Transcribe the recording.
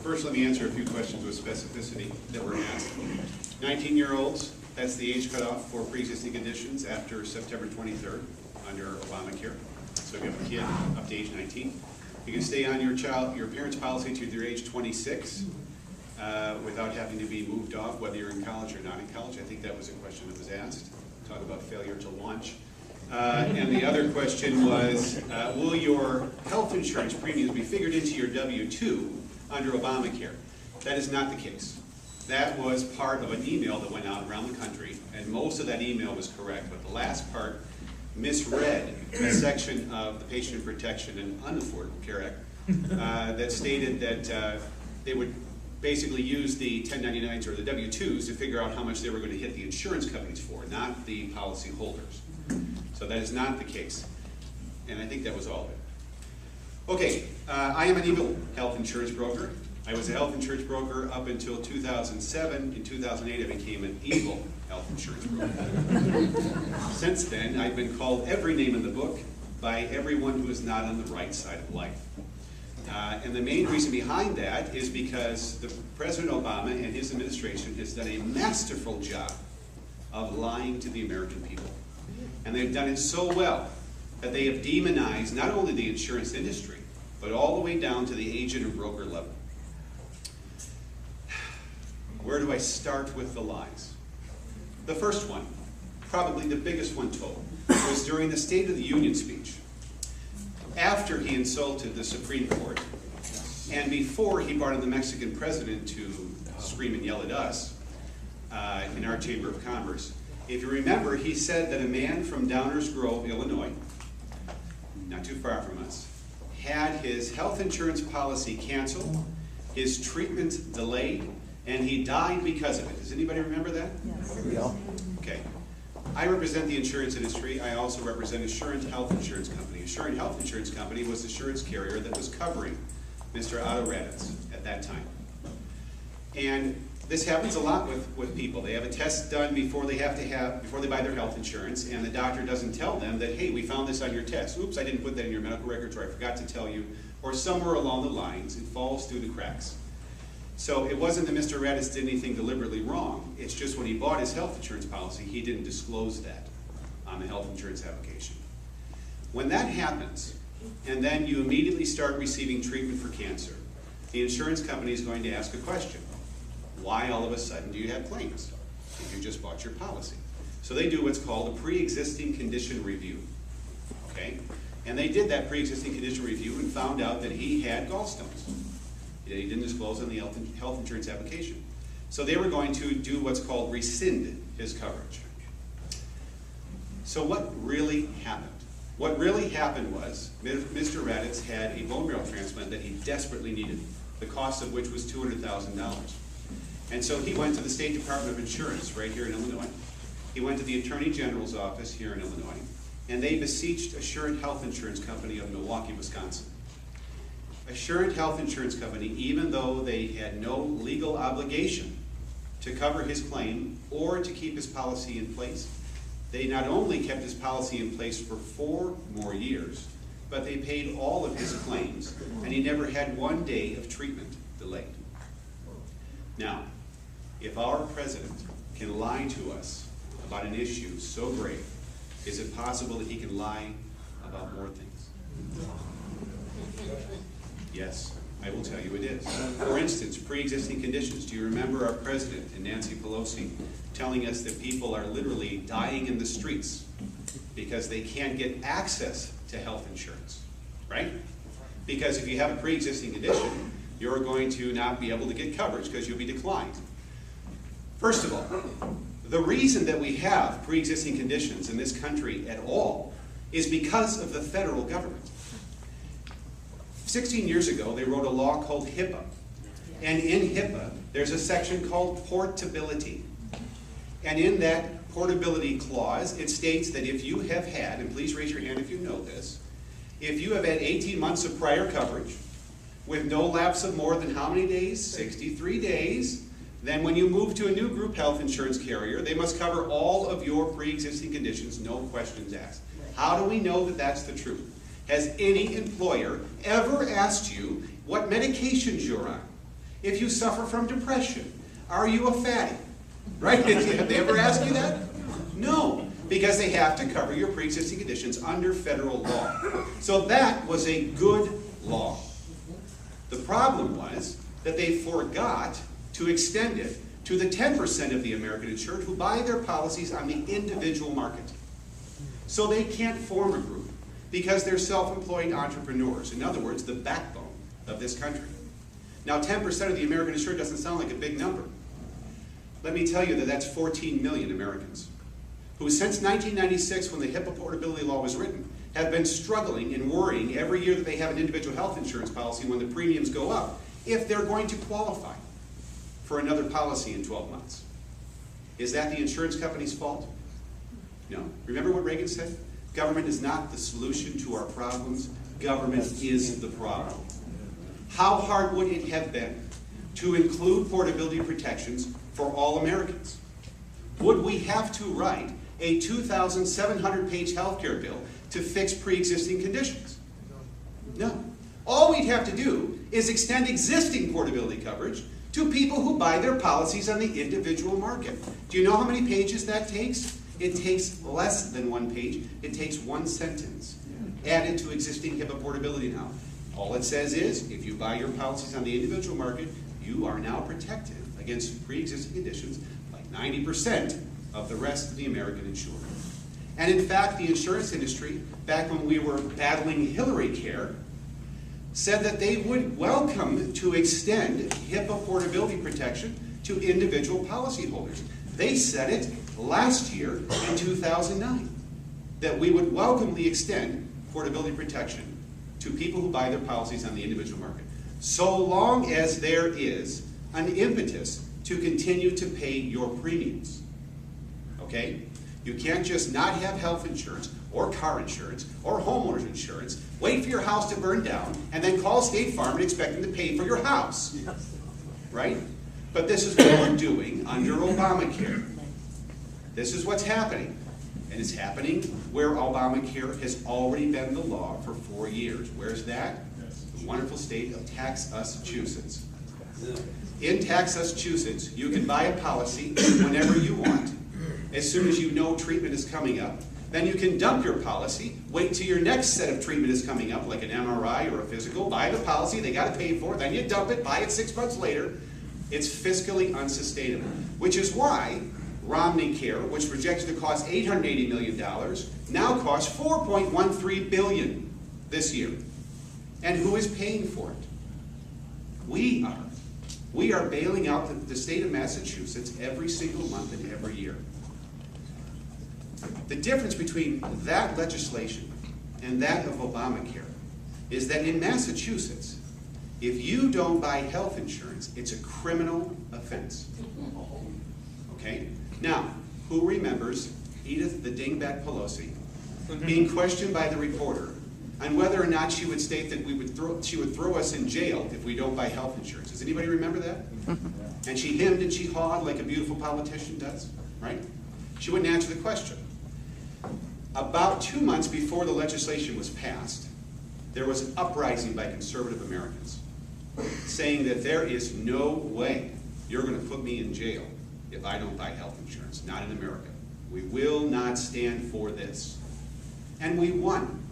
First, let me answer a few questions with specificity that were asked. 19-year-olds, that's the age cutoff for pre-existing conditions after September 23rd under Obamacare. So if you have a kid up to age 19, you can stay on your parent's policy to their age 26 without having to be moved off, whether you're in college or not in college. I think that was a question that was asked. Talk about failure to launch. And the other question was, will your health insurance premiums be figured into your W-2 under Obamacare? That is not the case. That was part of an email that went out around the country, and most of that email was correct, but the last part misread a section of the Patient Protection and Unaffordable Care Act that stated that they would basically use the 1099s or the W-2s to figure out how much they were going to hit the insurance companies for, not the policy holders. So that is not the case. And I think that was all of it. Okay, I am an evil health insurance broker. I was a health insurance broker up until 2007. In 2008, I became an evil health insurance broker. Since then, I've been called every name in the book by everyone who is not on the right side of life. And the main reason behind that is because President Obama and his administration has done a masterful job of lying to the American people. And they've done it so well that they have demonized not only the insurance industry, but all the way down to the agent and broker level. Where do I start with the lies? The first one, probably the biggest one told, was during the State of the Union speech. After he insulted the Supreme Court, and before he brought in the Mexican president to scream and yell at us in our Chamber of Commerce. If you remember, he said that a man from Downers Grove, Illinois, not too far from us, had his health insurance policy canceled, his treatment delayed, and he died because of it. Does anybody remember that? Yes. Yeah. Okay. I represent the insurance industry. I also represent Assurant Health Insurance Company. Assurant Health Insurance Company was the insurance carrier that was covering Mr. Otto Raditz at that time. And this happens a lot with people. They have a test done before they buy their health insurance, and the doctor doesn't tell them that, hey, we found this on your test. Oops, I didn't put that in your medical records, or I forgot to tell you, or somewhere along the lines, it falls through the cracks. So it wasn't that Mr. Raditz did anything deliberately wrong. It's just when he bought his health insurance policy, he didn't disclose that on the health insurance application. When that happens, and then you immediately start receiving treatment for cancer, the insurance company is going to ask a question. Why all of a sudden do you have claims if you just bought your policy? So they do what's called a pre-existing condition review. Okay? And they did that pre-existing condition review and found out that he had gallstones. He didn't disclose on the health insurance application. So they were going to do what's called rescind his coverage. So what really happened? What really happened was Mr. Raditz had a bone marrow transplant that he desperately needed, the cost of which was $200,000. And so he went to the State Department of Insurance right here in Illinois. He went to the Attorney General's office here in Illinois, and they beseeched Assurant Health Insurance Company of Milwaukee, Wisconsin. Assurant Health Insurance Company, even though they had no legal obligation to cover his claim or to keep his policy in place, they not only kept his policy in place for 4 more years, but they paid all of his claims, and he never had 1 day of treatment delayed. Now, if our president can lie to us about an issue so grave, is it possible that he can lie about more things? Yes, I will tell you it is. For instance, pre-existing conditions. Do you remember our president and Nancy Pelosi telling us that people are literally dying in the streets because they can't get access to health insurance, right? Because if you have a pre-existing condition, you're going to not be able to get coverage because you'll be declined. First of all, the reason that we have pre-existing conditions in this country at all is because of the federal government. 16 years ago, they wrote a law called HIPAA. And in HIPAA, there's a section called portability. And in that portability clause, it states that if you have had, and please raise your hand if you know this, if you have had 18 months of prior coverage with no lapse of more than how many days? 63 days. Then when you move to a new group health insurance carrier, they must cover all of your pre-existing conditions, no questions asked. How do we know that that's the truth? Has any employer ever asked you what medications you're on? If you suffer from depression, are you a fatty? Right? Have they ever asked you that? No, because they have to cover your pre-existing conditions under federal law. So that was a good law. The problem was that they forgot to extend it to the 10% of the American insured who buy their policies on the individual market. So they can't form a group because they're self-employed entrepreneurs. In other words, the backbone of this country. Now, 10% of the American insured doesn't sound like a big number. Let me tell you that that's 14 million Americans who, since 1996, when the HIPAA portability law was written, have been struggling and worrying every year that they have an individual health insurance policy when the premiums go up, if they're going to qualify for another policy in 12 months. Is that the insurance company's fault? No. Remember what Reagan said? Government is not the solution to our problems. Government is the problem. How hard would it have been to include portability protections for all Americans? Would we have to write a 2,700-page health care bill to fix pre-existing conditions? No. All we'd have to do is extend existing portability coverage to people who buy their policies on the individual market. Do you know how many pages that takes? It takes less than one page. It takes one sentence added to existing HIPAA portability now. All it says is, if you buy your policies on the individual market, you are now protected against pre-existing conditions like 90% of the rest of the American insured. And in fact, the insurance industry, back when we were battling Hillary Care, said that they would welcome to extend HIPAA portability protection to individual policyholders. They said it last year in 2009, that we would welcomely extend portability protection to people who buy their policies on the individual market, so long as there is an impetus to continue to pay your premiums. Okay? You can't just not have health insurance or car insurance or homeowners insurance, wait for your house to burn down, and then call State Farm and expect them to pay for your house. Right? But this is what we're doing under Obamacare. This is what's happening. And it's happening where Obamacare has already been the law for 4 years. Where's that? The wonderful state of Massachusetts. In Massachusetts, you can buy a policy whenever you want, as soon as you know treatment is coming up. Then you can dump your policy, wait till your next set of treatment is coming up, like an MRI or a physical, buy the policy, they got to pay for it, then you dump it, buy it 6 months later. It's fiscally unsustainable, which is why Romney Care, which projected to cost $880 million, now costs $4.13 billion this year. And who is paying for it? We are. We are bailing out the state of Massachusetts every single month and every year. The difference between that legislation and that of Obamacare is that in Massachusetts, if you don't buy health insurance, it's a criminal offense. Okay? Now, who remembers Edith the Dingbat Pelosi being questioned by the reporter on whether or not she would state that she would throw us in jail if we don't buy health insurance? Does anybody remember that? And she hemmed and she hawed like a beautiful politician does, right? She wouldn't answer the question. About 2 months before the legislation was passed, there was an uprising by conservative Americans saying that there is no way you're going to put me in jail if I don't buy health insurance, not in America. We will not stand for this. And we won.